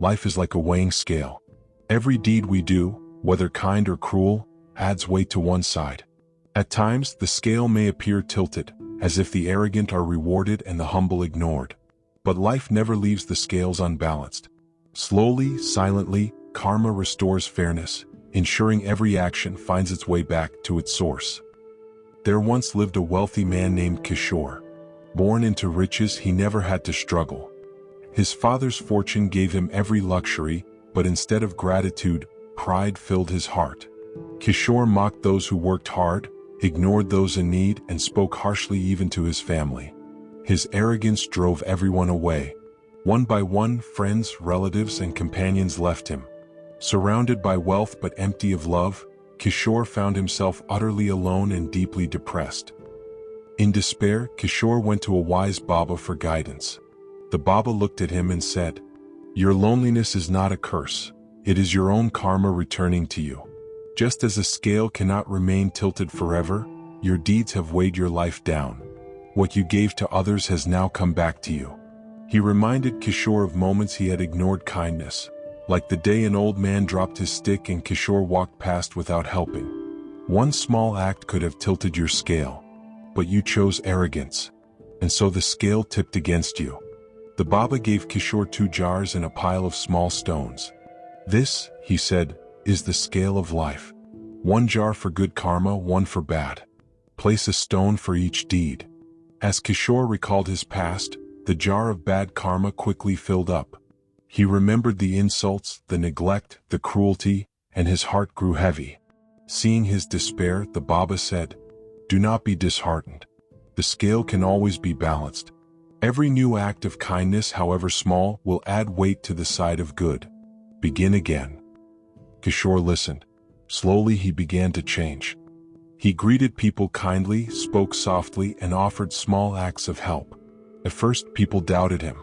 Life is like a weighing scale. Every deed we do, whether kind or cruel, adds weight to one side. At times, the scale may appear tilted, as if the arrogant are rewarded and the humble ignored. But life never leaves the scales unbalanced. Slowly, silently, karma restores fairness, ensuring every action finds its way back to its source. There once lived a wealthy man named Kishore. Born into riches, he never had to struggle. His father's fortune gave him every luxury, but instead of gratitude, pride filled his heart. Kishore mocked those who worked hard, ignored those in need, and spoke harshly even to his family. His arrogance drove everyone away. One by one, friends, relatives, and companions left him. Surrounded by wealth but empty of love, Kishore found himself utterly alone and deeply depressed. In despair, Kishore went to a wise Baba for guidance. The Baba looked at him and said, "Your loneliness is not a curse. It is your own karma returning to you. Just as a scale cannot remain tilted forever, your deeds have weighed your life down. What you gave to others has now come back to you." He reminded Kishore of moments he had ignored kindness, like the day an old man dropped his stick and Kishore walked past without helping. One small act could have tilted your scale, but you chose arrogance, and so the scale tipped against you. The Baba gave Kishore 2 jars and a pile of small stones. "This," he said, "is the scale of life. 1 jar for good karma, 1 for bad. Place a stone for each deed." As Kishore recalled his past, the jar of bad karma quickly filled up. He remembered the insults, the neglect, the cruelty, and his heart grew heavy. Seeing his despair, the Baba said, "Do not be disheartened. The scale can always be balanced. Every new act of kindness, however small, will add weight to the side of good. Begin again." Kishore listened. Slowly he began to change. He greeted people kindly, spoke softly, and offered small acts of help. At first, people doubted him.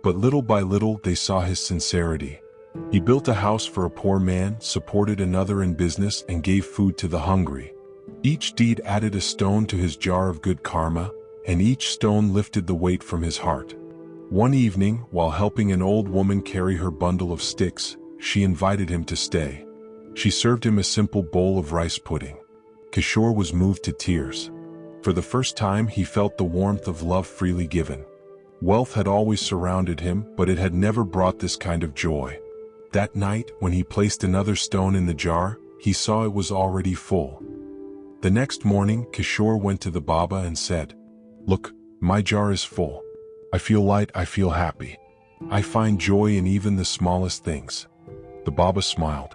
But little by little, they saw his sincerity. He built a house for a poor man, supported another in business, and gave food to the hungry. Each deed added a stone to his jar of good karma, and each stone lifted the weight from his heart. One evening, while helping an old woman carry her bundle of sticks, she invited him to stay. She served him a simple bowl of rice pudding. Kishore was moved to tears. For the first time, he felt the warmth of love freely given. Wealth had always surrounded him, but it had never brought this kind of joy. That night, when he placed another stone in the jar, he saw it was already full. The next morning, Kishore went to the Baba and said, "Look, my jar is full. I feel light, I feel happy. I find joy in even the smallest things." The Baba smiled.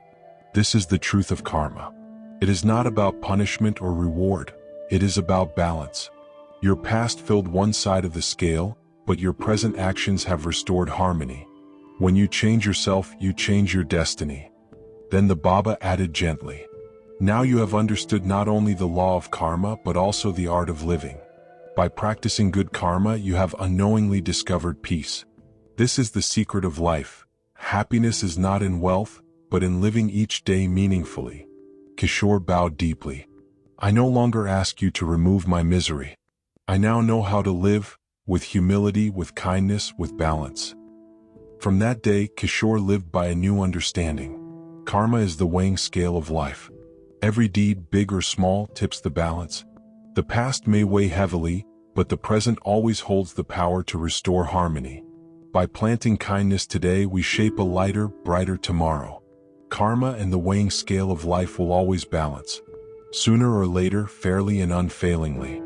"This is the truth of karma. It is not about punishment or reward. It is about balance. Your past filled one side of the scale, but your present actions have restored harmony. When you change yourself, you change your destiny." Then the Baba added gently, "Now you have understood not only the law of karma but also the art of living. By practicing good karma, you have unknowingly discovered peace. This is the secret of life. Happiness is not in wealth, but in living each day meaningfully." Kishore bowed deeply. "I no longer ask you to remove my misery. I now know how to live, with humility, with kindness, with balance." From that day, Kishore lived by a new understanding. Karma is the weighing scale of life. Every deed, big or small, tips the balance. The past may weigh heavily, but the present always holds the power to restore harmony. By planting kindness today, we shape a lighter, brighter tomorrow. Karma and the weighing scale of life will always balance. Sooner or later, fairly and unfailingly.